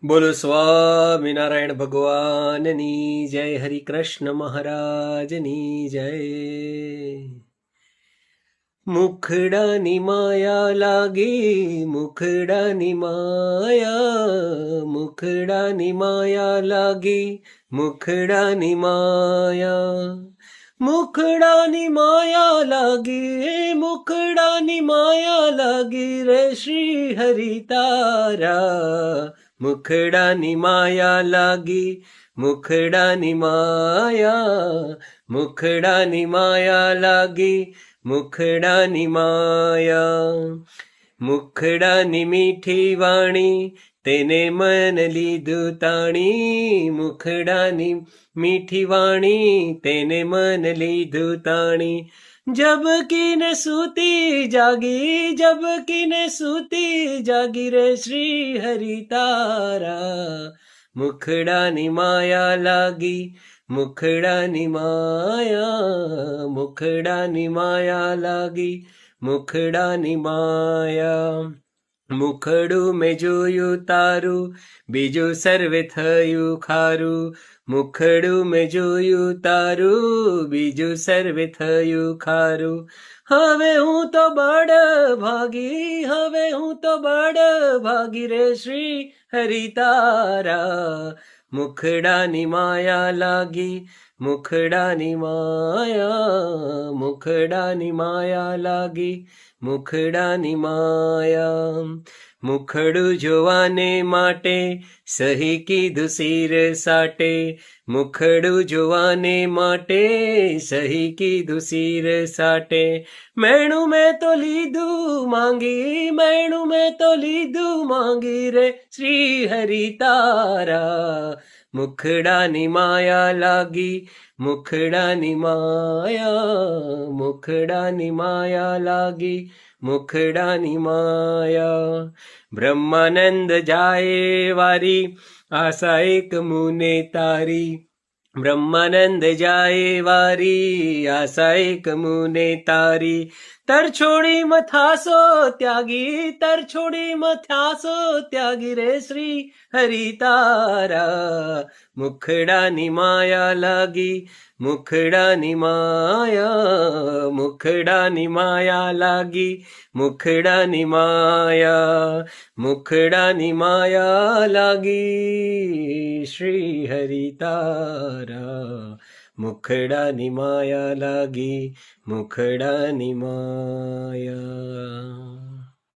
બોલો સ્વામિનારાયણ ભગવાનની જય, હરિ કૃષ્ણ મહારાજની જય. મુખડાની માયા લાગી, મુખડાની માયા, મુખડાની માયા લાગી, મુખડાની માયા, મુખડાની માયા લાગી, મુખડાની માયા લાગી રે શ્રી હરિ તારા. મુખડાની માયા લાગી, મુખડાની માયા, મુખડાની માયા લાગી, મુખડાની માયા. મુખડાની મીઠી વાણી તેને મન લીધું તાણી, મુખડાની મીઠી વાણી તેને મન લીધું તાણી. જબકીને સૂતી જાગી, જબકીને સૂતી જાગી રે શ્રી હરિ તારા. મુખડાની માયા લાગી, મુખડાની માયા, મુખડાની માયા લાગી, મુખડાની માયા. મુખડું મેં જોયું તારું, બીજું સર્વે થયું ખારું. મુખડું મેં જોયું તારું, બીજું સર્વે થયું ખારું. હવે હું તો બળ ભાગી, હવે હું તો બળ ભાગી રે શ્રી હરિ તારા. મુખડાની માયા લાગી, મુખડાની માયા, મુખડાની માયા લાગી, મુખડાની માયા. મુખડું જોવાને માટે સહી કીધું શિર સાટે, મુખડું જોવાને માટે સહી કીધું શિર સાટે. મેણું મેં તો લીધું માંગી, મેણું મેં તો લીધું માંગી રે શ્રી હરિ તારા. મુખડાની માયા લાગી, મુખડાની માયા, મુખડાની માયા લાગી, મુખડાની માયા. બ્રહ્માનંદ જાય વારી, આશા એક મુને તારી. બ્રહ્માનંદ જાય વારી, આશા એક મુને તારી. તર છોડી મથાસો ત્યાગી, તર છોડી મથાસો ત્યાગી રે શ્રી હરિ તારા. મુખડાની માયા લાગી, મુખડાની માયા, મુખડાની માયા લાગી, મુખડાની માયા, મુખડાની માયા લાગી શ્રી હરિ તારા. મુખડાની માયા લાગી, મુખડાની માયા.